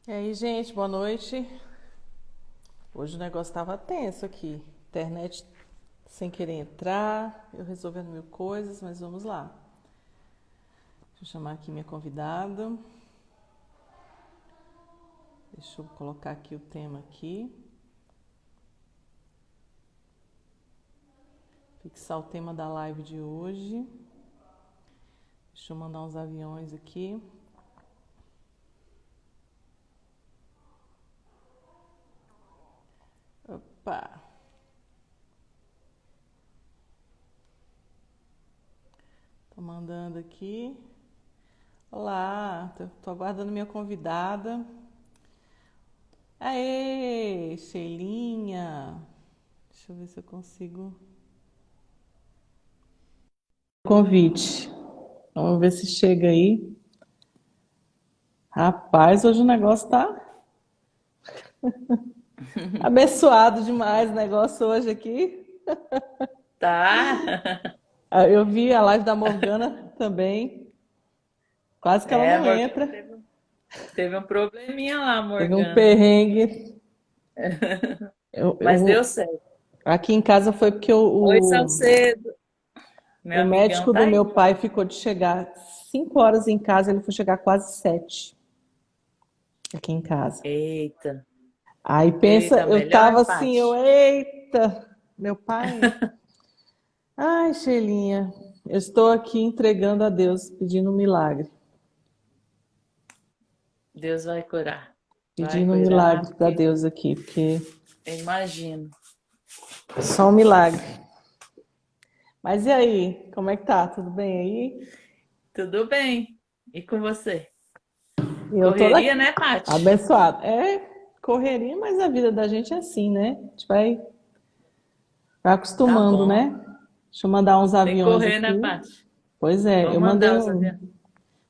E aí, gente, boa noite. Hoje o negócio estava tenso aqui. Internet sem querer entrar, eu resolvendo mil coisas, mas vamos lá. Deixa eu chamar aqui minha convidada. Deixa eu colocar aqui o tema aqui. Fixar o tema da live de hoje. Deixa eu mandar uns aviões aqui. Opa! Tô mandando aqui. Olá, tô aguardando minha convidada. Aê, Sheilinha. Deixa eu ver se eu consigo. Convite. Vamos ver se chega aí. Rapaz, hoje o negócio tá abençoado demais, o negócio hoje aqui. Tá? Eu vi a live da Morgana também. Quase que ela É, a não Morgana entra. teve um probleminha lá, Teve um Morgana. perrengue. Eu, Mas deu eu- certo. aqui em casa foi porque Oi, Salcedo. Meu o amigão médico tá do aí. meu pai ficou de chegar 5 horas em casa, ele foi chegar quase 7 aqui em casa. Eita, Aí pensa, eita, eu melhor tava assim, empate. eita, meu pai. Ai, Sheilinha, eu estou aqui entregando a Deus, pedindo um milagre. Deus vai curar. Vai Pedindo um curar, milagre para porque Deus aqui, porque eu imagino. só um milagre. Mas e aí, como é que tá? Tudo bem aí? Tudo bem. E com você? Eu tô Correria, daqui, né, Paty? abençoado. É correria, mas a vida da gente é assim, né? A gente vai Tá acostumando, bom. né? Deixa eu mandar uns Tem que aviões correr, né, aqui. Paty? Pois é, Vamos eu mandei mandar os um, aviões.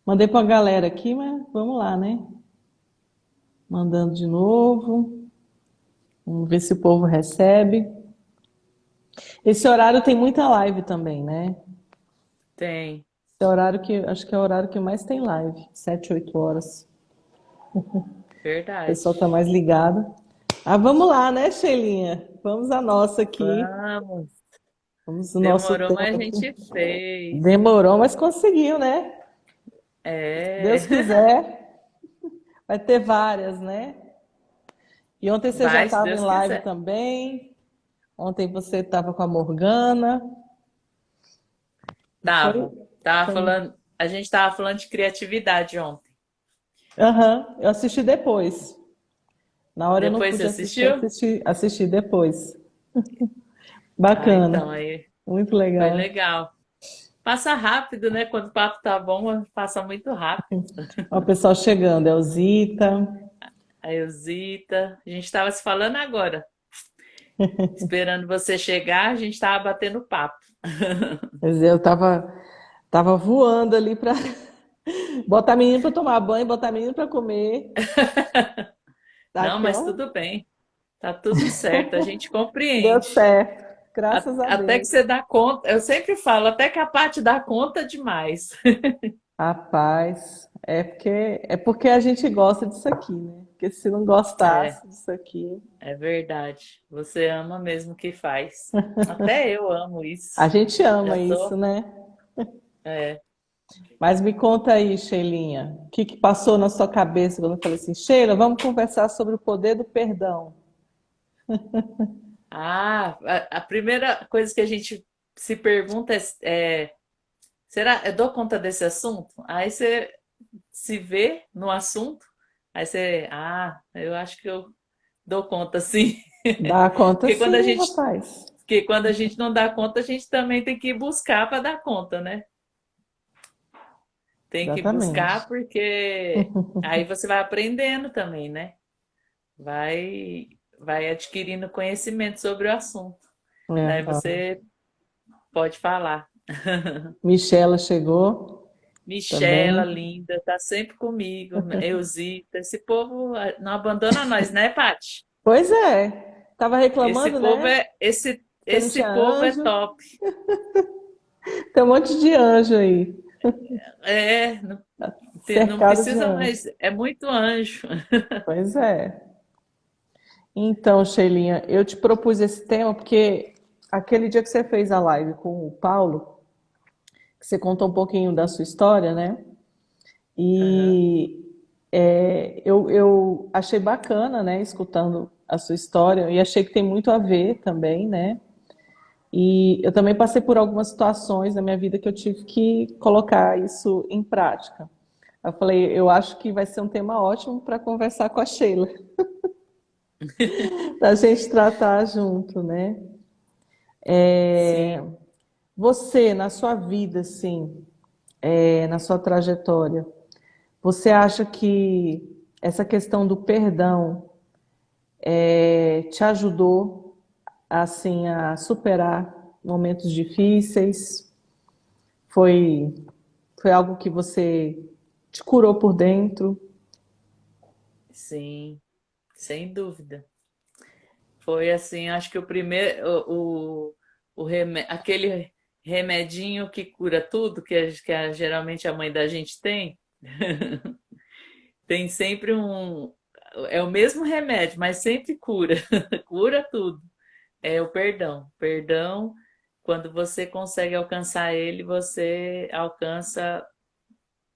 mandei para a galera aqui, mas vamos lá, né? Mandando de novo. Vamos ver se o povo recebe. Esse horário tem muita live também, né? Tem. Esse é o horário que acho que é o horário que mais tem live, 7, 8 horas. O pessoal tá Verdade. mais ligado. Ah, vamos lá, né, Sheilinha? Vamos a nossa aqui. Vamos. Vamos o nosso Demorou, tema mas a aqui. gente fez. Demorou, mas conseguiu, né? Se É. Deus quiser, vai ter várias, né? E ontem você já Vai, se estava em Deus live quiser. também. Ontem você estava com a Morgana. Não foi? Tava. Tava Foi. falando. A gente tava falando de criatividade ontem. Aham, eu assisti depois. Na hora eu não Depois você pude assistir, assistiu? assisti depois. Ah, então, Bacana, aí muito foi legal. legal. Passa rápido, né? Quando o papo tá bom, passa muito rápido. Ó, o pessoal chegando, Elzita. A Eusita, a gente tava se falando agora, esperando você chegar, a gente tava batendo papo. Quer dizer, tava voando ali para botar menino para tomar banho, botar menino para comer. Tá Não, aqui, mas ó. tudo bem, tá tudo certo, a gente Deu compreende. certo. Graças a Até que Deus. você dá conta, eu sempre falo, até que a parte dá conta demais. Rapaz, é porque a gente gosta disso aqui, né? Porque se não É, gostasse disso aqui, é verdade. Você ama mesmo o que faz. Até eu amo a isso. gente Já ama isso, tô. né? É. Mas me conta aí, Sheilinha, o que que passou na sua cabeça quando eu falei assim, Sheila, vamos conversar sobre o poder do perdão. Ah, a primeira coisa que a gente se pergunta será, eu dou conta desse assunto? Aí você se vê no assunto, aí você, eu acho que eu dou conta sim. Dá conta Porque quando a sim, gente, rapaz. porque quando a gente não dá conta, a gente também tem que buscar para dar conta, né? Tem que buscar Exatamente. porque aí você vai aprendendo também, né? Vai adquirindo conhecimento sobre o assunto. É, Daí ó. você pode falar. Michela chegou Michela, também. linda, tá sempre comigo. Eusita, esse povo não abandona nós, né, Paty? Pois é. Tava Esse reclamando, povo né? é esse Que não esse tinha povo é anjo. top. Tem um monte de anjo aí. É, não- Não cercada de precisa anjos. mais, é muito anjo. Pois é. Então, Sheilinha, eu te propus esse tema porque aquele dia que você fez a live com o Paulo, que você contou um pouquinho da sua história, né? Aham. E eu achei bacana, né, escutando a sua história, e achei que tem muito a ver também, né? E eu também passei por algumas situações na minha vida que eu tive que colocar isso em prática. Eu falei, eu acho que vai ser um tema ótimo para conversar com a Sheila, para a gente tratar junto, né? Sim. Você, na sua vida, assim, na sua trajetória, você acha que essa questão do perdão te ajudou, assim, a superar momentos difíceis? Foi, foi algo que você te curou por dentro? Sim, sem dúvida. Foi assim, acho que o primeiro, aquele remedinho que cura tudo, geralmente a mãe da gente tem, tem sempre é o mesmo remédio, mas sempre cura, cura tudo. É o perdão. Perdão, quando você consegue alcançar ele, você alcança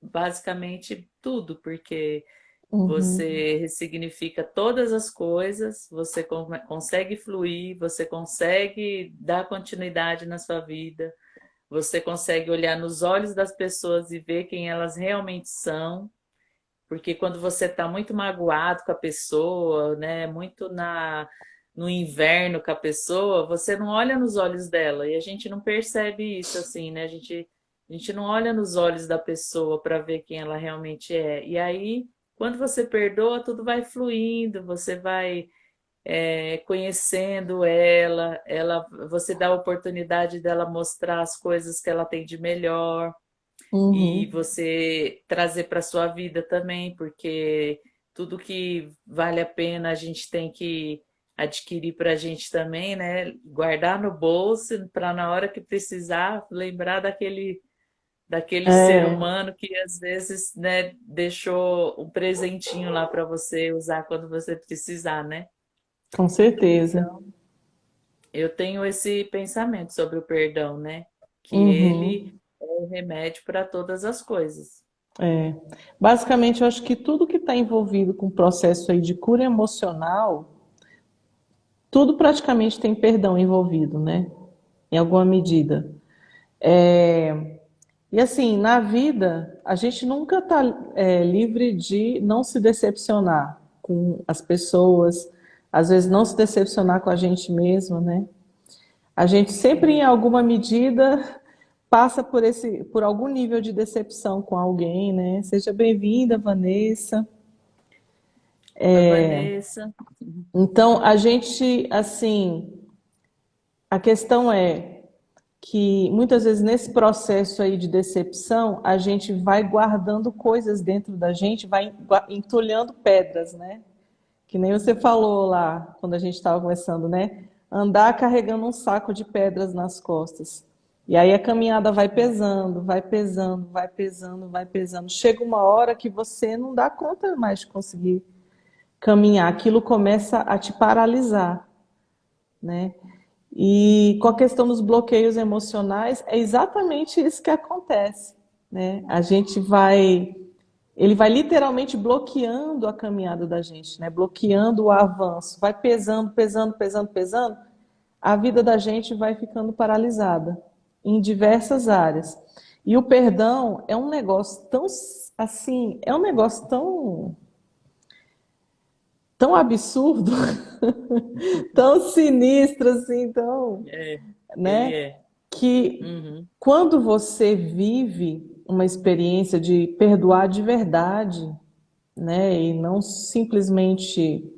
basicamente tudo, porque Uhum, você ressignifica todas as coisas, você consegue fluir, você consegue dar continuidade na sua vida, você consegue olhar nos olhos das pessoas e ver quem elas realmente são, porque quando você está muito magoado com a pessoa, né, muito no inverno com a pessoa, você não olha nos olhos dela e a gente não percebe isso assim, né? A gente não olha nos olhos da pessoa para ver quem ela realmente é. E aí, quando você perdoa, tudo vai fluindo, você vai conhecendo você dá a oportunidade dela mostrar as coisas que ela tem de melhor e uhum. você trazer para sua vida também, porque tudo que vale a pena a gente tem que adquirir para a gente também, né? Guardar no bolso para na hora que precisar lembrar daquele ser É, humano que às vezes, né, deixou um presentinho lá para você usar quando você precisar, né? com certeza. Então, eu tenho esse pensamento sobre o perdão, né? Que ele Uhum. é o remédio para todas as coisas. É. Basicamente, eu acho que tudo que está envolvido com o processo aí de cura emocional, tudo praticamente tem perdão envolvido, né? Em alguma medida. E assim, na vida, a gente nunca está livre de não se decepcionar com as pessoas, às vezes não se decepcionar com a gente mesmo, né? A gente sempre, em Sim. alguma medida, passa por algum nível de decepção com alguém, né? Seja bem-vinda, Vanessa. A Vanessa, Então, a gente, assim, a questão é que muitas vezes nesse processo aí de decepção, a gente vai guardando coisas dentro da gente, vai entulhando pedras, né? Que nem você falou lá quando a gente estava conversando, né? Andar carregando um saco de pedras nas costas. E aí a caminhada vai pesando, vai pesando, vai pesando, vai pesando. Chega uma hora que você não dá conta mais de conseguir caminhar. Aquilo começa a te paralisar, né? E com a questão dos bloqueios emocionais, é exatamente isso que acontece, né? Ele vai literalmente bloqueando a caminhada da gente, né? Bloqueando o avanço, vai pesando, pesando, pesando, pesando, a vida da gente vai ficando paralisada em diversas áreas. E o perdão é um negócio tão assim, é um negócio tão absurdo, tão sinistro assim, tão, é, ele né? é. Que Uhum, quando você vive uma experiência de perdoar de verdade, né, e não simplesmente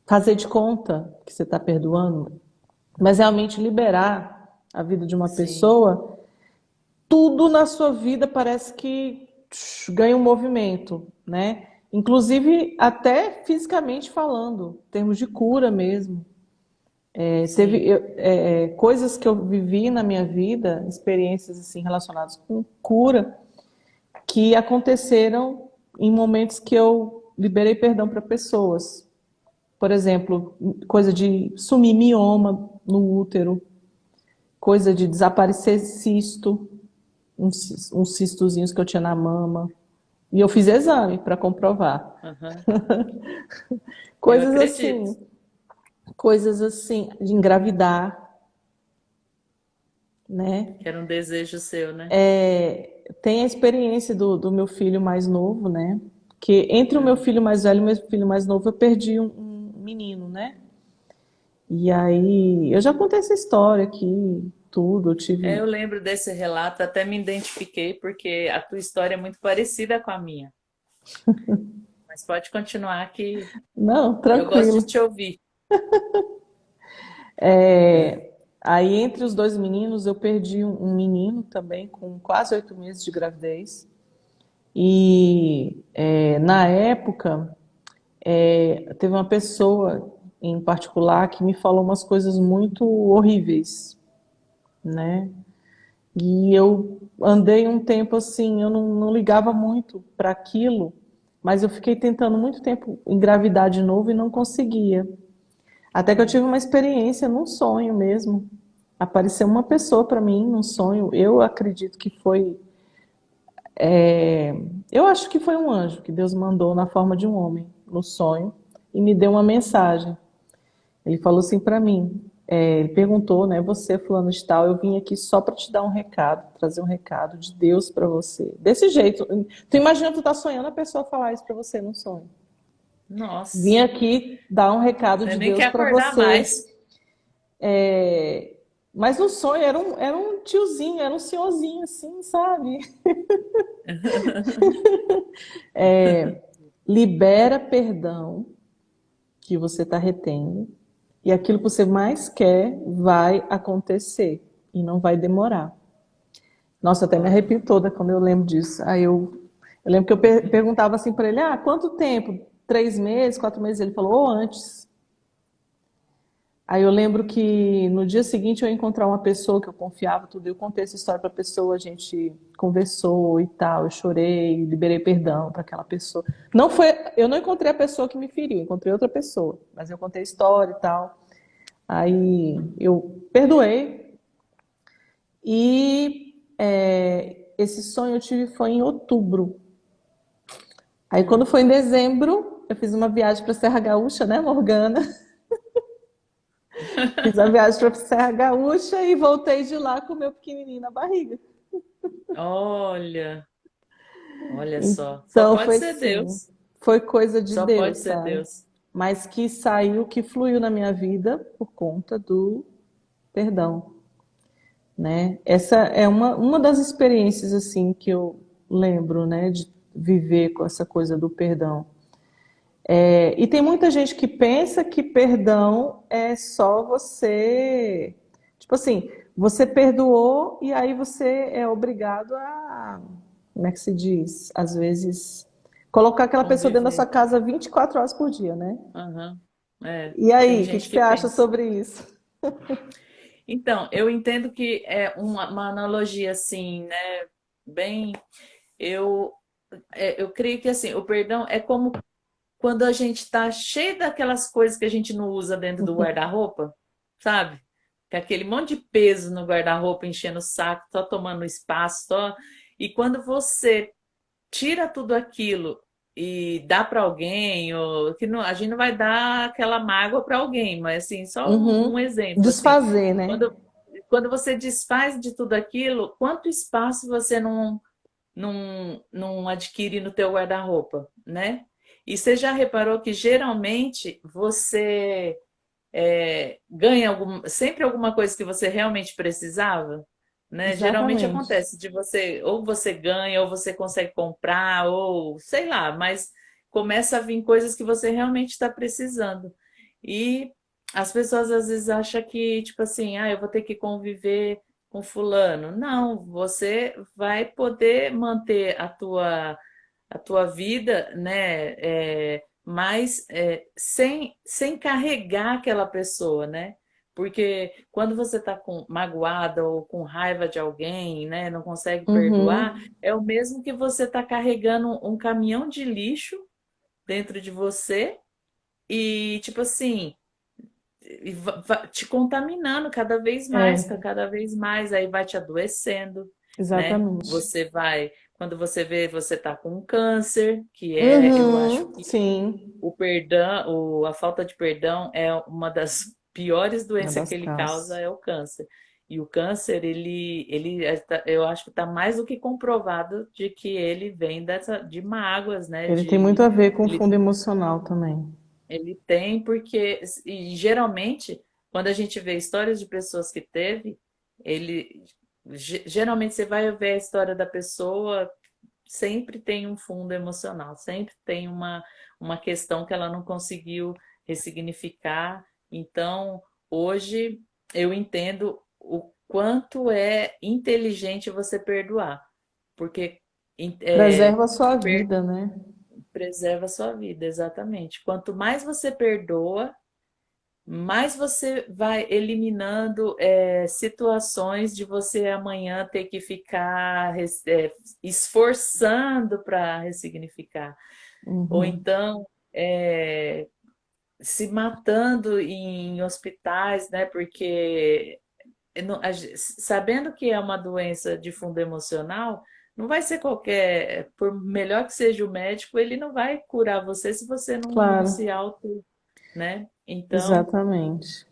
fazer de conta que você está perdoando, mas realmente liberar a vida de uma sim, pessoa, tudo na sua vida parece que ganha um movimento, né? Inclusive até fisicamente falando, em termos de cura mesmo. sim, Coisas que eu vivi na minha vida, experiências assim relacionadas com cura, que aconteceram em momentos que eu liberei perdão para pessoas. Por exemplo, coisa de sumir mioma no útero, coisa de desaparecer cisto, uns cistozinhos que eu tinha na mama. E eu fiz exame para comprovar. Aham. Eu Coisas acredito. assim, coisas assim, de engravidar, né? Que era um desejo seu, né? Tem a experiência do meu filho mais novo, né? Que entre o meu Uhum. filho mais velho e o meu filho mais novo, eu perdi um menino, né? E aí, eu já contei essa história aqui, tudo, eu tive... Eu lembro desse relato, até me identifiquei, porque a tua história é muito parecida com a minha. Mas pode continuar que Não, eu gosto de tranquilo. te ouvir. Aí, entre os dois meninos, eu perdi um menino também, com quase 8 meses de gravidez. E na época, teve uma pessoa em particular que me falou umas coisas muito horríveis, né? E eu andei um tempo assim, eu não ligava muito para aquilo, mas eu fiquei tentando muito tempo engravidar de novo e não conseguia. Até que eu tive uma experiência num sonho mesmo. Apareceu uma pessoa para mim num sonho. Eu acredito que foi. Eu acho que foi um anjo que Deus mandou na forma de um homem no sonho e me deu uma mensagem. Ele falou assim para mim. Ele perguntou, né? Você, fulano de tal, eu vim aqui só para te dar um recado, trazer um recado de Deus para você. Desse jeito. Tu imagina tu tá sonhando a pessoa falar isso para você num sonho. Vim Nossa, aqui dar um recado você de nem quer Deus para acordar você. mais. Mas no sonho era um tiozinho, era um senhorzinho assim, sabe? Libera perdão que você está retendo e aquilo que você mais quer vai acontecer e não vai demorar. Nossa, até me Olha, arrepio toda quando eu lembro disso. Eu lembro que eu perguntava assim para ele: ah, quanto tempo? 3 meses, 4 meses? Ele falou: ou antes. Aí eu lembro que no dia seguinte eu ia encontrar uma pessoa que eu confiava tudo, eu contei essa história para a pessoa, a gente conversou e tal, eu chorei, liberei perdão para aquela pessoa. Não foi, eu não encontrei a pessoa que me feriu, encontrei outra pessoa, mas eu contei a história e tal. Aí eu perdoei e esse sonho eu tive foi em outubro. Aí quando foi em dezembro, eu fiz uma viagem para Serra Gaúcha, né, Morgana? Fiz a viagem para Serra Gaúcha e voltei de lá com o meu pequenininho na barriga. olha, olha só. Só Então pode foi ser assim, Deus. foi coisa de Só pode Deus, ser sabe? Deus. Mas que saiu, que fluiu na minha vida por conta do perdão, né? Essa é uma das experiências assim que eu lembro, né, de viver com essa coisa do perdão. E tem muita gente que pensa que perdão é só você, tipo assim, você perdoou e aí você é obrigado a, como é que se diz? Às vezes, colocar aquela pessoa dentro da sua Conviver. casa 24 horas por dia, né? Aham. É, E tem aí, o que que gente você que acha pensa. sobre isso? Então, eu entendo que é uma analogia assim, né? Bem, eu, eu creio que assim, o perdão é como quando a gente está cheio daquelas coisas que a gente não usa dentro do guarda-roupa, sabe? Com aquele monte de peso no guarda-roupa enchendo o saco, só tomando espaço, só. E quando você tira tudo aquilo e dá para alguém, ou que não, a gente não vai dar aquela mágoa para alguém, mas assim, só um Uhum. exemplo assim, Desfazer, né? quando quando você desfaz de tudo aquilo, quanto espaço você não adquire no teu guarda-roupa, né? E você já reparou que geralmente você ganha sempre alguma coisa que você realmente precisava, né? Geralmente Exatamente. acontece de você, ou você ganha, ou você consegue comprar, ou sei lá, mas começa a vir coisas que você realmente está precisando. E as pessoas às vezes acham que, tipo assim, eu vou ter que conviver com fulano. Não, você vai poder manter a tua vida, né, mas sem carregar aquela pessoa, né? Porque quando você está magoada ou com raiva de alguém, né, não consegue perdoar, Uhum. é o mesmo que você está carregando um caminhão de lixo dentro de você e, tipo assim, e te contaminando É, cada vez mais, aí vai te adoecendo, né? exatamente. Você vai, quando você vê, você tá com um câncer, que é, eu acho Uhum, que sim, o perdão, a falta de perdão é uma das piores uma doenças das que ele causa causas. é o câncer. E o câncer, eu acho que está mais do que comprovado de que ele vem de mágoas, né? Ele tem muito De a ver com o ele fundo emocional também. ele tem porque, e geralmente, quando a gente vê histórias de pessoas que teve, ele, geralmente você vai ver a história da pessoa, sempre tem um fundo emocional, sempre tem uma questão que ela não conseguiu ressignificar. Então, hoje eu entendo o quanto é inteligente você perdoar, porque Preserva é, a sua vida, né? preserva a sua vida, exatamente. Quanto mais você perdoa, mais você vai eliminando situações de você amanhã ter que ficar esforçando para ressignificar. Ou Uhum. então se matando em hospitais, né? Porque sabendo que é uma doença de fundo emocional, não vai ser qualquer, por melhor que seja o médico, ele não vai curar você se você não se Claro, auto, né? Então, exatamente.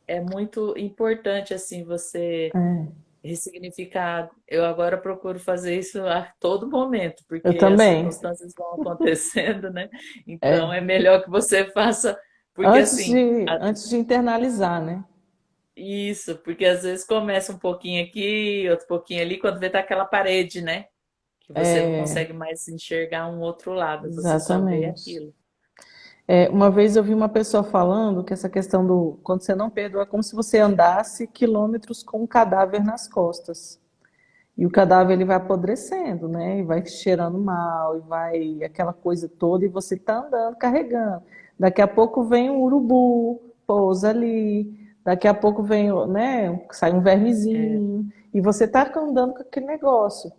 é muito importante assim você É, ressignificar. Eu agora procuro fazer isso a todo momento, eu porque as também. circunstâncias vão acontecendo, né? Então, É. é melhor que você faça, porque assim, Antes de internalizar, né? isso, porque às vezes começa um pouquinho aqui, outro pouquinho ali, quando vê tá aquela parede, né? Que você não É, consegue mais enxergar um outro lado, você só vê exatamente. aquilo. É, uma vez eu vi uma pessoa falando que essa questão do quando você não perdoa é como se você andasse quilômetros com um cadáver nas costas. E o cadáver ele vai apodrecendo, né? E vai cheirando mal, e vai aquela coisa toda, e você tá andando, carregando. Daqui a pouco vem um urubu, pousa ali. Daqui a pouco vem, né? Sai um É, vermezinho. E você tá andando com aquele negócio.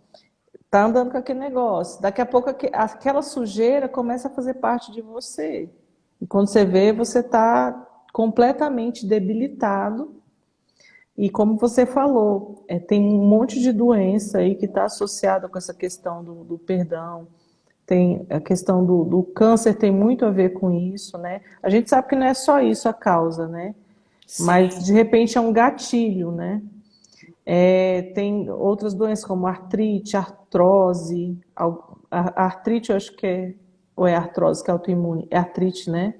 Tá andando com aquele negócio. Daqui a pouco aquela sujeira começa a fazer parte de você. E quando você vê, você tá completamente debilitado e como você falou, tem um monte de doença aí que está associada com essa questão do perdão. Tem a questão do câncer tem muito a ver com isso, né? A gente sabe que não é só isso a causa, né? Mas sim, de repente é um gatilho, né? Tem outras doenças como artrite, artrose. A artrite eu acho que ou é artrose que é autoimune? É artrite, né?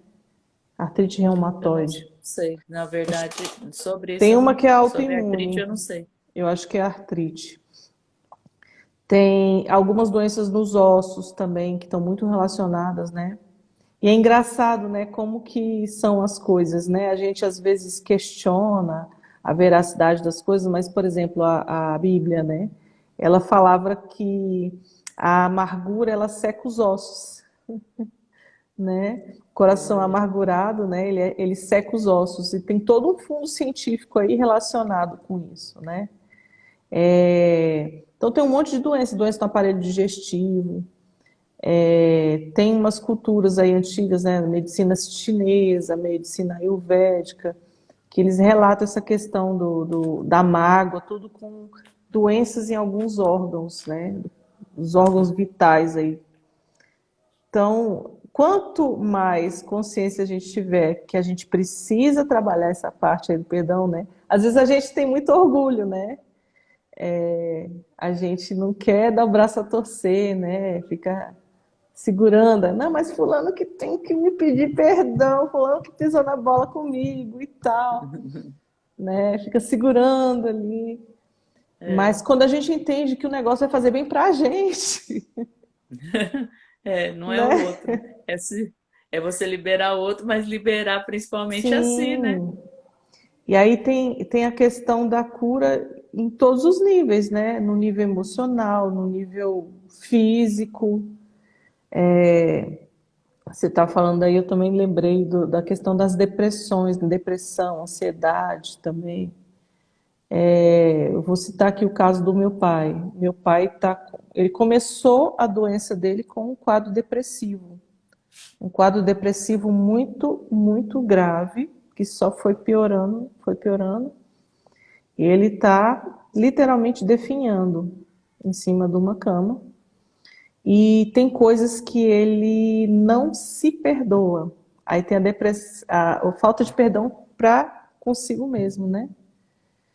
Artrite eu não reumatoide. sei. Na verdade, sobre isso Tem eu uma não, que é sobre artrite eu autoimune. não sei. Eu acho que é artrite. Tem algumas doenças nos ossos também que estão muito relacionadas, né? E é engraçado, né, como que são as coisas, né? A gente às vezes questiona a veracidade das coisas, mas, por exemplo, a Bíblia, né? Ela falava que a amargura, ela seca os ossos, né? O coração Olha, amargurado, né? Ele seca os ossos e tem todo um fundo científico aí relacionado com isso, né? Então tem um monte de doença, doença no aparelho digestivo. Tem umas culturas aí antigas, né, medicina chinesa, medicina ayurvédica, que eles relatam essa questão da mágoa, tudo com doenças em alguns órgãos, né, os órgãos vitais aí. Então, quanto mais consciência a gente tiver que a gente precisa trabalhar essa parte aí do perdão, né? Às vezes a gente tem muito orgulho, né? A gente não quer dar o braço a torcer, né? Fica segurando. Não, mas fulano que tem que me pedir perdão, fulano que pisou na bola comigo e tal, né? Fica segurando ali. é, Mas quando a gente entende que o negócio vai fazer bem pra gente, não é o né? outro. É você liberar o outro, mas liberar principalmente a si, né? Sim. E aí tem a questão da cura em todos os níveis, né? No nível emocional, no nível físico. Você está falando aí, eu também lembrei da questão das depressões, depressão, ansiedade também. Eu vou citar aqui o caso do meu pai. Meu pai ele começou a doença dele com um quadro depressivo muito, muito grave, que só foi piorando, e ele está literalmente definhando em cima de uma cama. E tem coisas que ele não se perdoa. Aí tem a falta de perdão para consigo mesmo, né?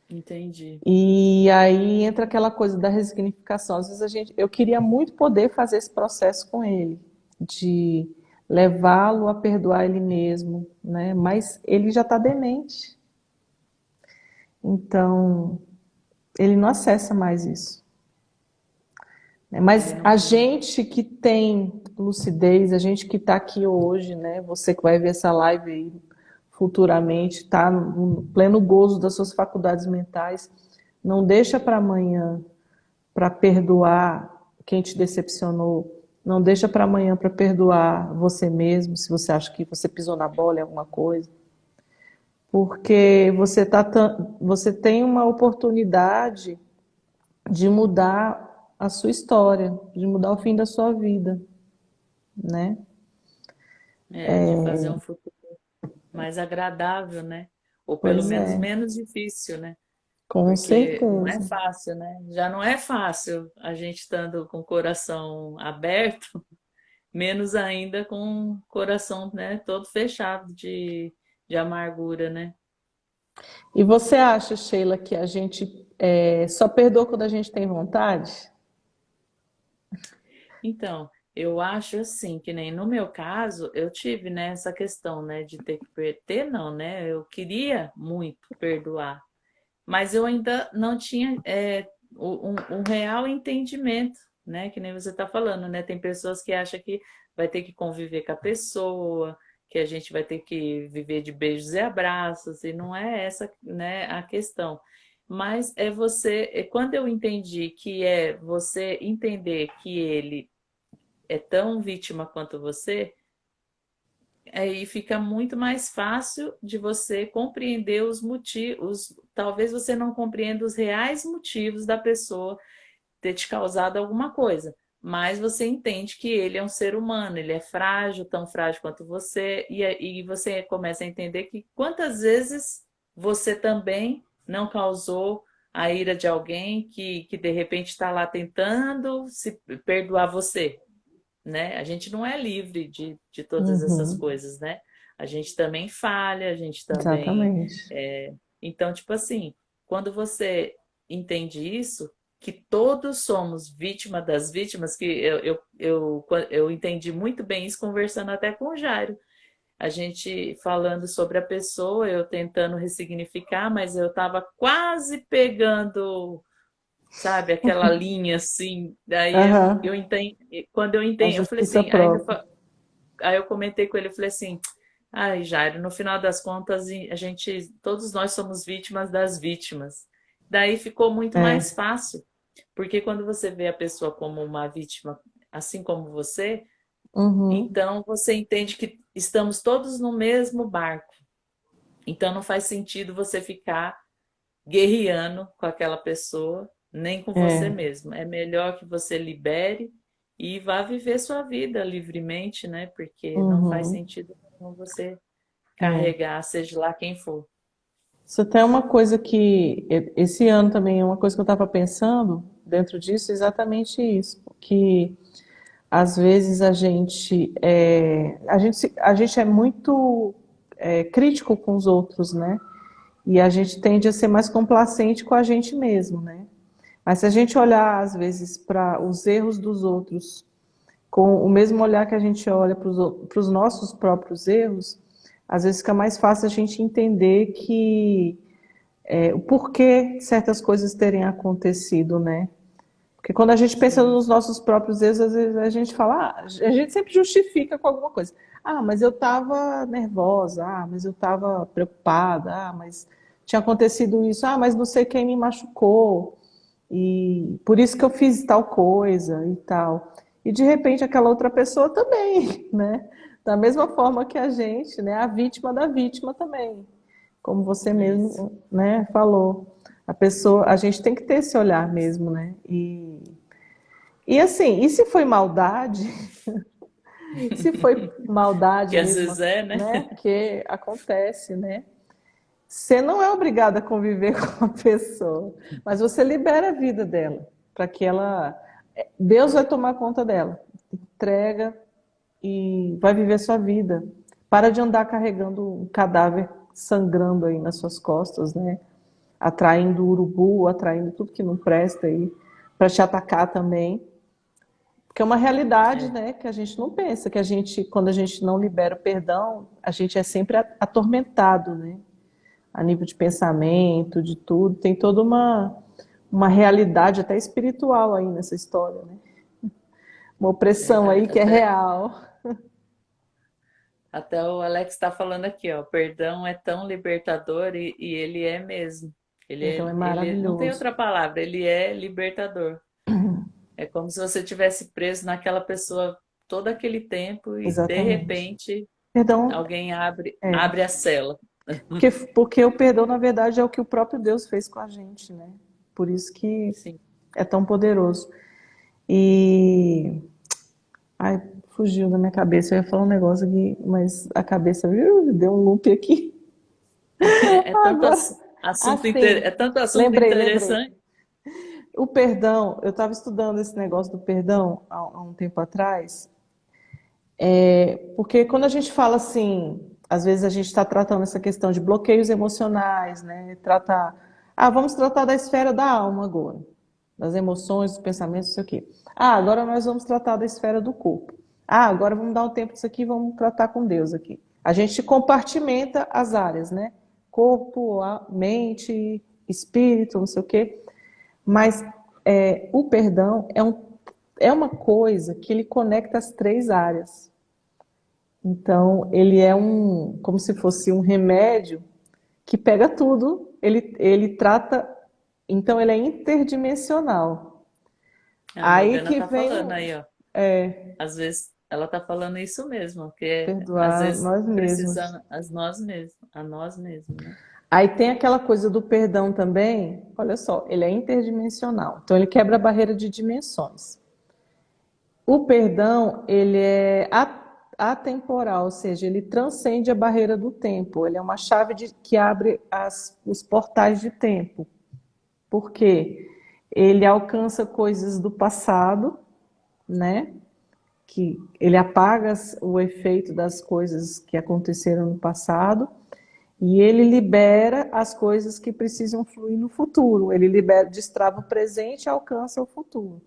Entendi. E aí entra aquela coisa da resignificação. Às vezes eu queria muito poder fazer esse processo com ele, de levá-lo a perdoar ele mesmo, né? Mas ele já está demente, então ele não acessa mais isso. Ele Mas não a tem. gente que tem lucidez, a gente que está aqui hoje, né? Você que vai ver essa live aí futuramente, está no pleno gozo das suas faculdades mentais, não deixa para amanhã para perdoar quem te decepcionou. Não deixa para amanhã para perdoar você mesmo, se você acha que você pisou na bola em alguma coisa. Porque você tem uma oportunidade de mudar a sua história, de mudar o fim da sua vida, né? De fazer um futuro mais agradável, né? Ou pelo Pois menos é, menos difícil, né? com Porque não é certeza. fácil, né? Já não é fácil a gente estando com o coração aberto, menos ainda com o coração, né, todo fechado de amargura, né? E você acha, Sheila, que a gente só perdoa quando a gente tem vontade? Então, eu acho assim, que nem no meu caso, eu tive, né, essa questão, né, de ter que ter, não, né? Eu queria muito perdoar, mas eu ainda não tinha um real entendimento, né? Que nem você está falando, né? Tem pessoas que acham que vai ter que conviver com a pessoa, que a gente vai ter que viver de beijos e abraços, e não é essa, né, a questão. Mas quando eu entendi que é você entender que ele é tão vítima quanto você, aí fica muito mais fácil de você compreender os motivos. Talvez você não compreenda os reais motivos da pessoa ter te causado alguma coisa, mas você entende que ele é um ser humano, ele é frágil, tão frágil quanto você, e você começa a entender que quantas vezes você também não causou a ira de alguém que de repente está lá tentando se perdoar você, né? A gente não é livre de todas essas Uhum, coisas, né? A gente também falha, a gente também. exatamente. Então, tipo assim, quando você entende isso, que todos somos vítima das vítimas, que eu entendi muito bem isso conversando até com o Jairo. A gente falando sobre a pessoa, eu tentando ressignificar, mas eu estava quase pegando, sabe, aquela linha assim. Daí eu Aham, entendi, quando eu a entendi, eu falei justiça assim, própria. aí eu comentei com ele, eu falei assim, ai, Jairo, no final das contas, todos nós somos vítimas das vítimas. Daí ficou muito mais É, fácil, porque quando você vê a pessoa como uma vítima, assim como você, uhum, então você entende que estamos todos no mesmo barco. Então não faz sentido você ficar guerreando com aquela pessoa, nem com você é, mesmo. É melhor que você libere e vá viver sua vida livremente, né? Porque não faz uhum, sentido nenhum você é. carregar, seja lá quem for. Isso até é uma coisa que esse ano também é uma coisa que eu estava pensando dentro disso, exatamente isso, que às vezes a gente é muito crítico com os outros, né? E a gente tende a ser mais complacente com a gente mesmo, né? Mas se a gente olhar às vezes para os erros dos outros com o mesmo olhar que a gente olha para os nossos próprios erros, às vezes fica mais fácil a gente entender que o porquê certas coisas terem acontecido, né? Porque quando a gente pensa Sim, nos nossos próprios erros, às vezes a gente fala, a gente sempre justifica com alguma coisa. Ah, mas eu estava nervosa, mas eu estava preocupada, mas tinha acontecido isso, mas não sei quem me machucou, e por isso que eu fiz tal coisa e tal. E de repente aquela outra pessoa também, né? Da mesma forma que a gente, né, a vítima da vítima também, como você Isso. mesmo, né, falou. A pessoa, a gente tem que ter esse olhar mesmo, né? E assim, e se foi maldade, se foi maldade Que às mesmo, vezes é, né? né? Porque acontece, né? Você não é obrigada a conviver com a pessoa, mas você libera a vida dela para que ela, Deus vai tomar conta dela. Entrega e vai viver sua vida. Para de andar carregando um cadáver sangrando aí nas suas costas, né? Atraindo urubu, atraindo tudo que não presta aí para te atacar também. Porque é uma realidade, É, né, que a gente não pensa, que a gente, quando a gente não libera o perdão, a gente é sempre atormentado, né? A nível de pensamento, de tudo, tem toda uma realidade até espiritual aí nessa história, né? Uma opressão aí verdade. que é real. Até o Alex está falando aqui, ó, perdão é tão libertador e ele é mesmo. Então é Não tem maravilhoso. outra palavra, ele é libertador. É como se você tivesse preso naquela pessoa todo aquele tempo e de Exatamente. repente Perdão, alguém é, abre a cela. porque o perdão, na verdade, é o que o próprio Deus fez com a gente, né? Por isso que Sim. é tão poderoso. E ai, fugiu da minha cabeça. Eu ia falar um negócio aqui, mas a cabeça, viu, deu um loop aqui. É tanto Agora, é assim, tanto assunto lembrei. interessante. O perdão, eu estava estudando esse negócio do perdão há um tempo atrás, porque quando a gente fala assim, às vezes a gente está tratando essa questão de bloqueios emocionais, né? Vamos tratar da esfera da alma agora, das emoções, dos pensamentos, não sei o quê. Agora nós vamos tratar da esfera do corpo. Agora vamos dar um tempo disso aqui, vamos tratar com Deus aqui. A gente compartimenta as áreas, né? Corpo, mente, espírito, não sei o quê. Mas o perdão é uma coisa que ele conecta as três áreas. Então, ele é como se fosse um remédio que pega tudo, ele trata, então ele é interdimensional. A Aí Morgana que tá vem falando o aí, ó. Às vezes ela tá falando isso mesmo, que às perdoar vezes nós mesmos. precisa a nós mesmos, né? Aí tem aquela coisa do perdão também, olha só, ele é interdimensional. Então ele quebra a barreira de dimensões. O perdão, ele é atemporal, ou seja, ele transcende a barreira do tempo. Ele é uma chave que abre os portais de tempo. Por quê? Ele alcança coisas do passado, né? Que ele apaga o efeito das coisas que aconteceram no passado e ele libera as coisas que precisam fluir no futuro. Ele libera, destrava o presente e alcança o futuro.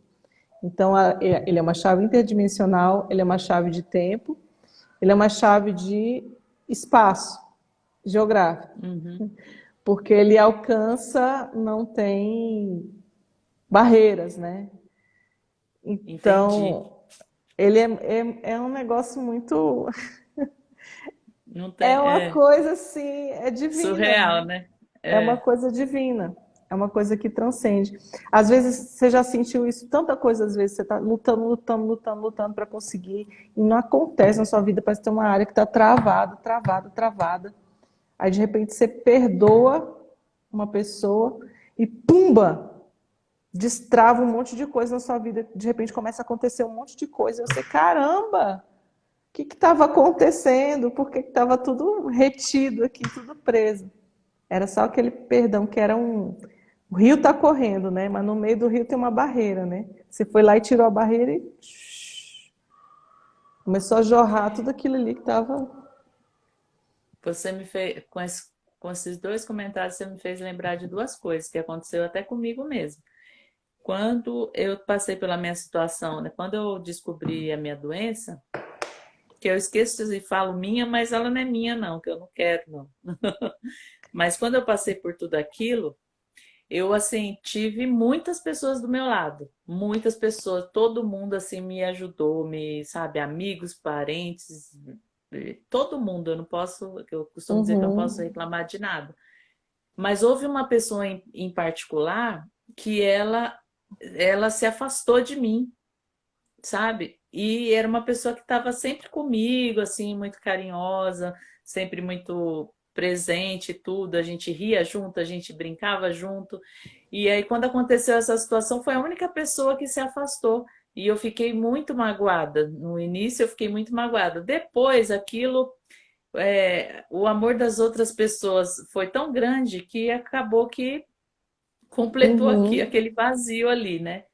Então, ele é uma chave interdimensional, ele é uma chave de tempo, ele é uma chave de espaço geográfico, Uhum, porque ele alcança, não tem barreiras, né? entendi. Então, ele é um negócio muito. Não tem, É uma coisa assim, é divina, surreal, né? né? É uma É, coisa divina. É uma coisa que transcende. Às vezes você já sentiu isso, tanta coisa, às vezes você está lutando para conseguir e não acontece na sua vida, parece ter uma área que está travada. Aí de repente você perdoa uma pessoa e pumba, destrava um monte de coisa na sua vida. De repente começa a acontecer um monte de coisa e você, caramba, o que estava acontecendo? Por que estava tudo retido aqui, tudo preso? Era só aquele perdão que era um. O rio está correndo, né? Mas no meio do rio tem uma barreira, né? Você foi lá e tirou a barreira e começou a jorrar tudo aquilo ali que estava. você me fez, com esses dois comentários, você me fez lembrar de duas coisas que aconteceu até comigo mesmo. Quando eu passei pela minha situação, né? Quando eu descobri a minha doença, que eu esqueço e falo minha, mas ela não é minha, não, que eu não quero, não. Mas quando eu passei por tudo aquilo, eu assim tive muitas pessoas do meu lado, muitas pessoas, todo mundo assim me ajudou, sabe, amigos, parentes, todo mundo. Eu não posso, eu costumo dizer que eu não posso Uhum, reclamar de nada. Mas houve uma pessoa em particular que ela se afastou de mim. sabe? E era uma pessoa que estava sempre comigo, assim, muito carinhosa, sempre muito presente, e tudo. A gente ria junto, a gente brincava junto. E aí, quando aconteceu essa situação, foi a única pessoa que se afastou. E eu fiquei muito magoada. No início, eu fiquei muito magoada. Depois, aquilo, o amor das outras pessoas foi tão grande que acabou que completou aqui, Uhum. aquele vazio ali, né?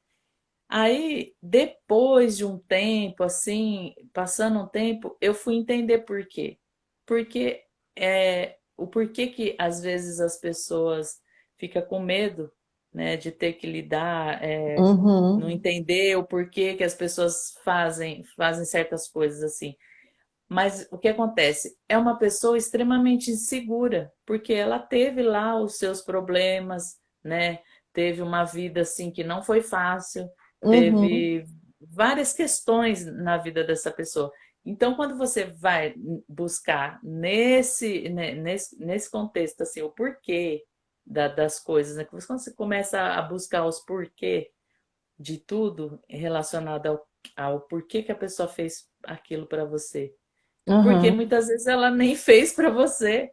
Aí, depois de um tempo, assim, passando um tempo, eu fui entender por quê. Porque o porquê que às vezes as pessoas ficam com medo, né, de ter que lidar, não Uhum. entender o porquê que as pessoas fazem certas coisas assim. Mas o que acontece? É uma pessoa extremamente insegura, porque ela teve lá os seus problemas, né? Teve uma vida assim que não foi fácil, Uhum. teve várias questões na vida dessa pessoa. Então, quando você vai buscar nesse contexto assim, o porquê das coisas, né? Quando você começa a buscar os porquê de tudo relacionado ao porquê que a pessoa fez aquilo para você, porque Uhum. muitas vezes ela nem fez para você.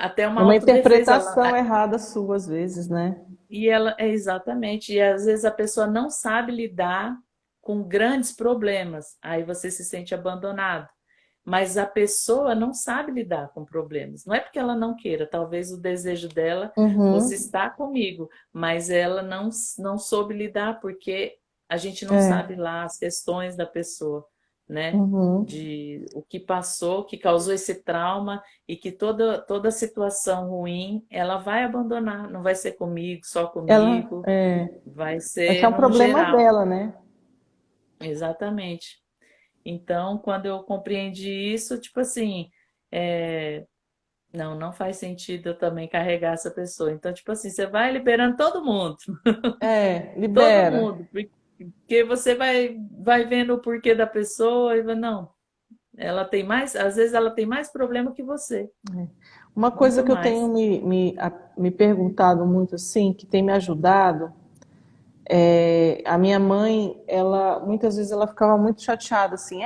Até uma É uma autodefesa. interpretação errada sua, às vezes, né? E ela é exatamente. E às vezes a pessoa não sabe lidar com grandes problemas. Aí você se sente abandonado. Mas a pessoa não sabe lidar com problemas. Não é porque ela não queira, talvez o desejo dela fosse Uhum. estar comigo, mas ela não soube lidar porque a gente não É. sabe lá as questões da pessoa, né? Uhum. De o que passou, que causou esse trauma e que toda situação ruim ela vai abandonar, não vai ser comigo, só Ela comigo, vai é que é ser um num problema geral. dela, né? Exatamente. Então, quando eu compreendi isso, tipo assim, é, não faz sentido eu também carregar essa pessoa. Então, tipo assim, você vai liberando É, todo libera. mundo, porque você vai vendo o porquê da pessoa e vai, não, ela tem mais, às vezes ela tem mais problema que você, Uma coisa muito que eu tenho mais. me perguntado muito assim, que tem me ajudado, a minha mãe, ela muitas vezes ela ficava muito chateada assim,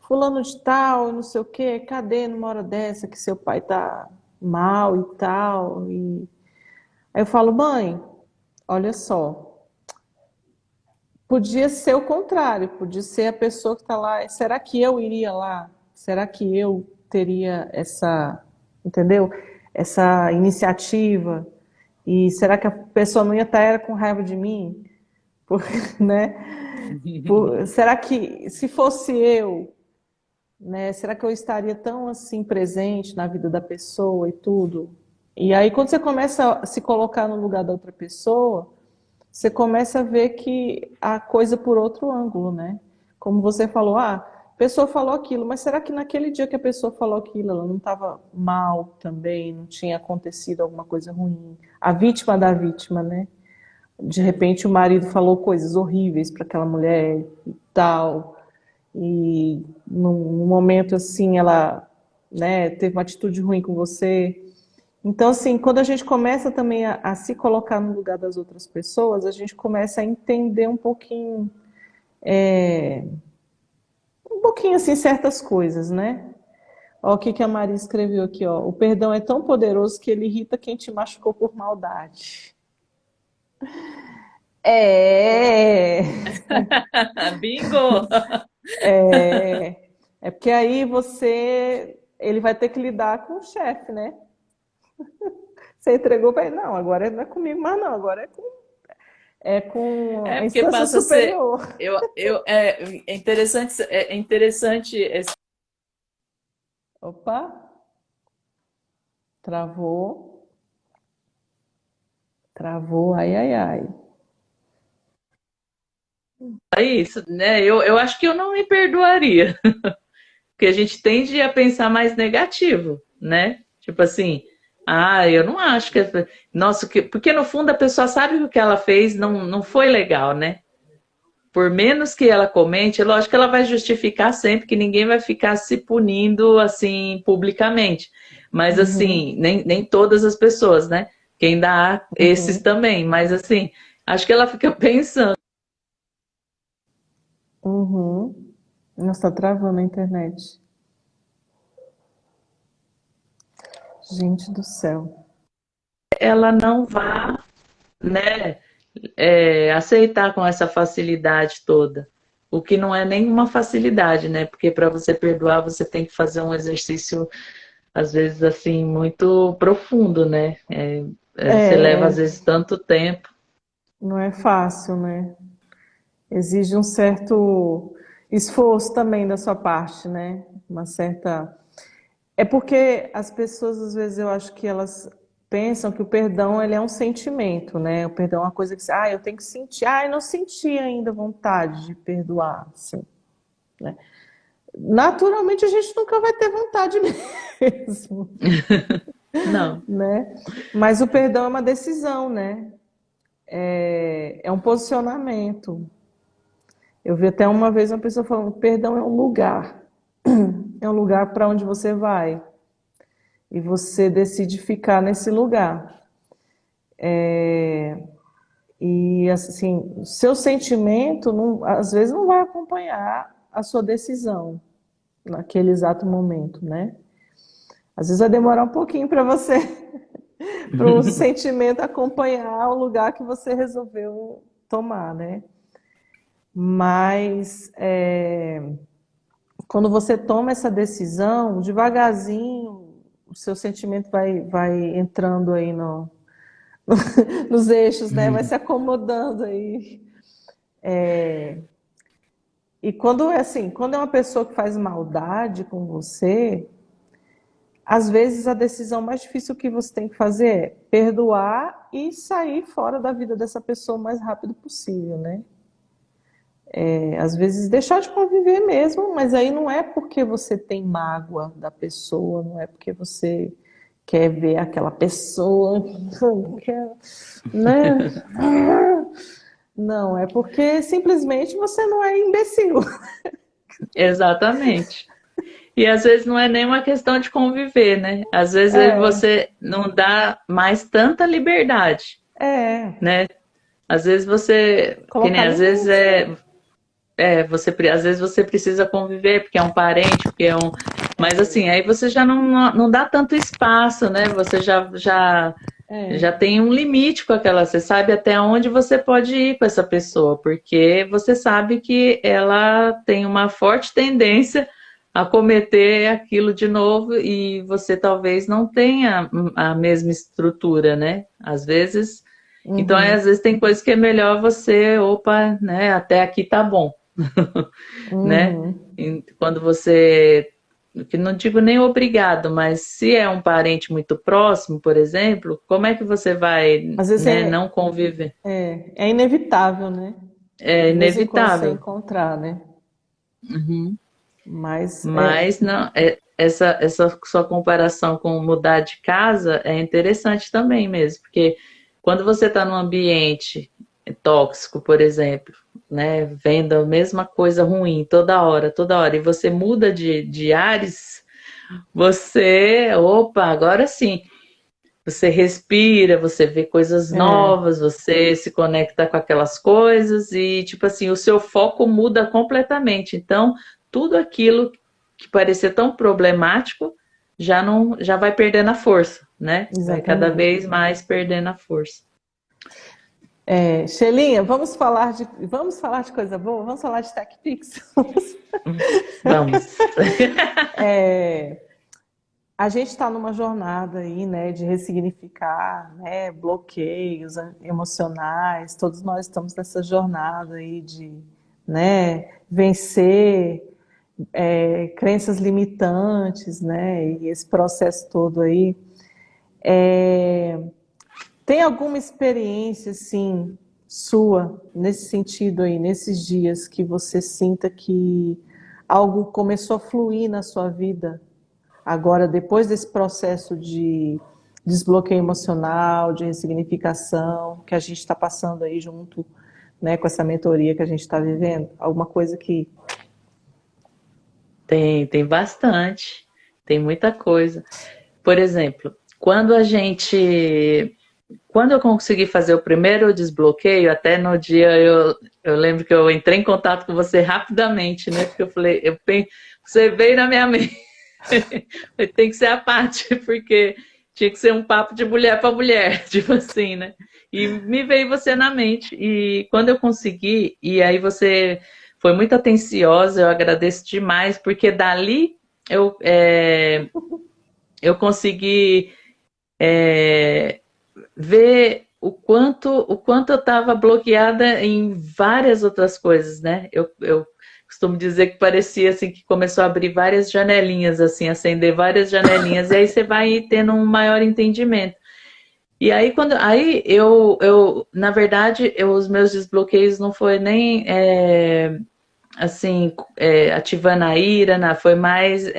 fulano de tal, não sei o quê, cadê numa hora dessa que seu pai tá mal e tal? E aí eu falo, mãe, olha só, podia ser o contrário, podia ser a pessoa que está lá. Será que eu iria lá? Será que eu teria essa, entendeu? Essa iniciativa? E será que a pessoa não ia estar era com raiva de mim? Por, né? Será que se fosse eu, né? Será que eu estaria tão assim presente na vida da pessoa e tudo? E aí quando você começa a se colocar no lugar da outra pessoa, você começa a ver que a coisa por outro ângulo, né? Como você falou, a pessoa falou aquilo, mas será que naquele dia que a pessoa falou aquilo, ela não estava mal também, não tinha acontecido alguma coisa ruim? A vítima da vítima, né? De É, repente o marido falou coisas horríveis para aquela mulher e tal, e num momento assim ela, né, teve uma atitude ruim com você. Então, assim, quando a gente começa também a se colocar no lugar das outras pessoas, a gente começa a entender um pouquinho assim, certas coisas, né? Ó, o que que a Maria escreveu aqui, ó. O perdão é tão poderoso que ele irrita quem te machucou por maldade. É, bingo! é porque aí ele vai ter que lidar com o chefe, né? Você entregou para ele, não, agora não é comigo mais não, agora é com É a porque instância passa a ser. superior. É interessante Opa, travou, travou, ai, ai, ai. isso, né? Eu acho que eu não me perdoaria. Porque a gente tende a pensar mais negativo, né? Tipo assim, eu não acho que. Nossa, porque no fundo a pessoa sabe que o que ela fez não foi legal, né? Por menos que ela comente, é lógico que ela vai justificar sempre, que ninguém vai ficar se punindo assim publicamente. Mas Uhum, assim, nem todas as pessoas, né? Que ainda há esses uhum. também. Mas assim, acho que ela fica pensando. Uhum. Nossa, tá travando a internet. Gente do céu. Ela não vá, né, aceitar com essa facilidade toda. O que não é nenhuma facilidade, né? Porque para você perdoar, você tem que fazer um exercício, às vezes, assim, muito profundo, né? Você leva, às É, vezes, tanto tempo. não é fácil, né? Exige um certo esforço também da sua parte, né? Uma certa. É porque as pessoas, às vezes, eu acho que elas pensam que o perdão ele é um sentimento, né? O perdão é uma coisa que, eu tenho que sentir. Eu não senti ainda vontade de perdoar, assim, né? Naturalmente, a gente nunca vai ter vontade mesmo, Não. né? Mas o perdão é uma decisão, né? É um posicionamento. Eu vi até uma vez uma pessoa falando, perdão é um lugar. É um lugar para onde você vai. E você decide ficar nesse lugar. E assim, o seu sentimento às vezes não vai acompanhar a sua decisão naquele exato momento, né? Às vezes vai demorar um pouquinho para você, para o sentimento acompanhar o lugar que você resolveu tomar, né? Mas quando você toma essa decisão, devagarzinho, o seu sentimento vai entrando aí nos eixos, né? Vai se acomodando aí. E quando é assim, quando é uma pessoa que faz maldade com você, às vezes a decisão mais difícil que você tem que fazer é perdoar e sair fora da vida dessa pessoa o mais rápido possível, né? Às vezes deixar de conviver mesmo, mas aí não é porque você tem mágoa da pessoa, não é porque você quer ver aquela pessoa, quer, né? Não, é porque simplesmente você não é imbecil. Exatamente. E às vezes não é nem uma questão de conviver, né? Às vezes É, você não dá mais tanta liberdade, é, né? Às vezes você, que nem colocar às vezes limites, né? às vezes você precisa conviver porque é um parente, porque é um, mas assim, aí você já não dá tanto espaço, né? Você já É. tem um limite com aquela, você sabe até onde você pode ir com essa pessoa, porque você sabe que ela tem uma forte tendência a cometer aquilo de novo e você talvez não tenha a mesma estrutura, né? Às vezes, então às Uhum, vezes tem coisas que é melhor você, opa, né? Até aqui tá bom, né? uhum. E quando você, que não digo nem obrigado, mas se é um parente muito próximo, por exemplo, como é que você vai, Às vezes né, não conviver? é inevitável, né? É De vez em quando você inevitável. encontrar, né? Uhum. Mas Mas não, essa sua comparação com mudar de casa é interessante também mesmo, porque quando você está num ambiente tóxico, por exemplo, né, vendo a mesma coisa ruim toda hora, e você muda de ares, você, opa, agora sim, você respira, você vê coisas é, novas, você se conecta com aquelas coisas e, tipo assim, o seu foco muda completamente. Então, tudo aquilo que parecia tão problemático já vai perdendo a força, né? Vai cada exatamente. vez mais perdendo a força. Shelinha, vamos falar de coisa boa? Vamos falar de TechPix? Vamos. A gente está numa jornada aí, né, de ressignificar, né, bloqueios emocionais. Todos nós estamos nessa jornada aí de, né, vencer crenças limitantes, né, e esse processo todo aí. Tem alguma experiência, assim, sua, nesse sentido aí, nesses dias, que você sinta que algo começou a fluir na sua vida? Agora, depois desse processo de desbloqueio emocional, de ressignificação, que a gente está passando aí junto, né, com essa mentoria que a gente está vivendo, alguma coisa que. Tem bastante, tem muita coisa. Por exemplo, quando a gente quando eu consegui fazer o primeiro desbloqueio, até no dia eu lembro que eu entrei em contato com você rapidamente, né? Porque eu falei, você veio na minha mente. Tem que ser a parte, porque tinha que ser um papo de mulher para mulher, tipo assim, né? E me veio você na mente. E quando eu consegui, e aí você foi muito atenciosa, eu agradeço demais, porque dali eu, é, eu consegui ver o quanto eu estava bloqueada em várias outras coisas, né? Eu costumo dizer que parecia assim que começou a abrir várias janelinhas, assim, acender várias janelinhas, e aí você vai tendo um maior entendimento. E aí na verdade, os meus desbloqueios não foi nem assim ativando a ira, não, foi mais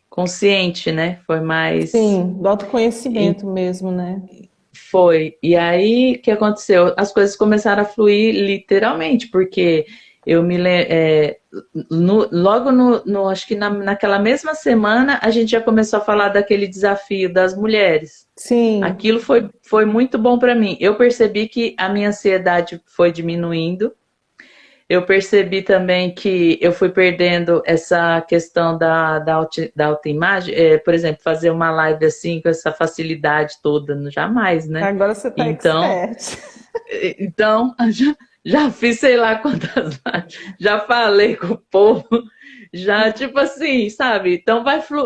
consciente, né? Foi mais Sim, do autoconhecimento mesmo, né? Foi. E aí, o que aconteceu? As coisas começaram a fluir literalmente, porque eu me le- é, logo acho que naquela mesma semana a gente já começou a falar daquele desafio das mulheres. Sim. Aquilo foi muito bom para mim. Eu percebi que a minha ansiedade foi diminuindo. Eu percebi também que eu fui perdendo essa questão da autoimagem. Por exemplo, fazer uma live assim com essa facilidade toda, jamais, né? Agora você tá Então, expert. então já fiz sei lá quantas lives, já falei com o povo, já tipo assim, sabe? Então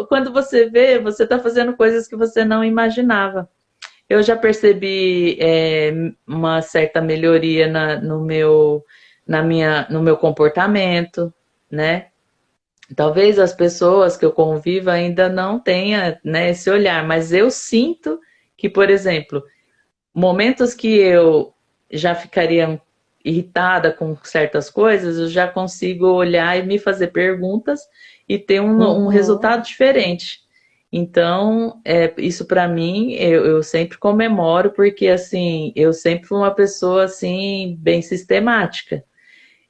quando você vê, você está fazendo coisas que você não imaginava. Eu já percebi uma certa melhoria no meu comportamento, né? Talvez as pessoas que eu convivo ainda não tenham, né, esse olhar, mas eu sinto que, por exemplo, momentos que eu já ficaria irritada com certas coisas, eu já consigo olhar e me fazer perguntas e ter um Uhum. resultado diferente. Então, isso para mim, eu sempre comemoro, porque assim, eu sempre fui uma pessoa assim, bem sistemática.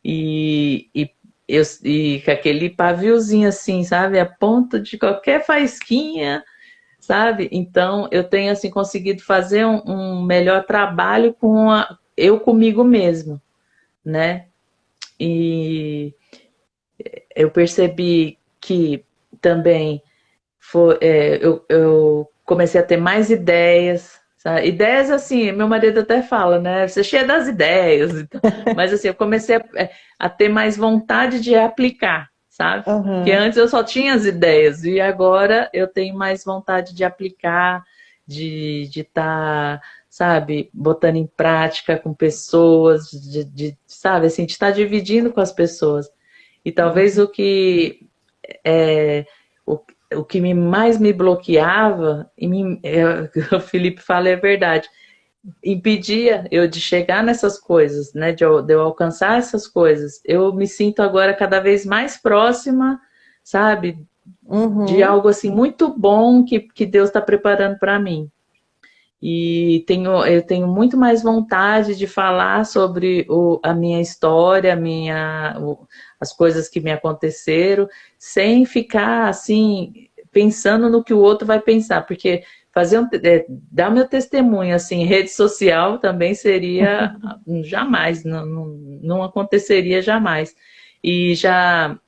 E, e com aquele paviozinho assim, sabe? A ponto de qualquer faísquinha, sabe? Então, eu tenho assim conseguido fazer um melhor trabalho eu comigo mesmo, né? E eu percebi que também eu comecei a ter mais ideias, sabe? Ideias assim, meu marido até fala, né? Você é cheia das ideias, mas assim, eu comecei a ter mais vontade de aplicar, sabe? Que Aham. antes eu só tinha as ideias e agora eu tenho mais vontade de aplicar, de estar, sabe, botando em prática com pessoas, sabe, assim, de estar dividindo com as pessoas. E talvez é, o, o que mais me bloqueava, o Felipe fala é verdade, impedia eu de chegar nessas coisas, né, de eu alcançar essas coisas. Eu me sinto agora cada vez mais próxima, sabe, de Uhum. algo assim muito bom que Deus está preparando para mim. E eu tenho muito mais vontade de falar sobre a minha história, as coisas que me aconteceram, sem ficar assim pensando no que o outro vai pensar, porque dar meu testemunho assim em rede social também seria jamais, não aconteceria jamais. E já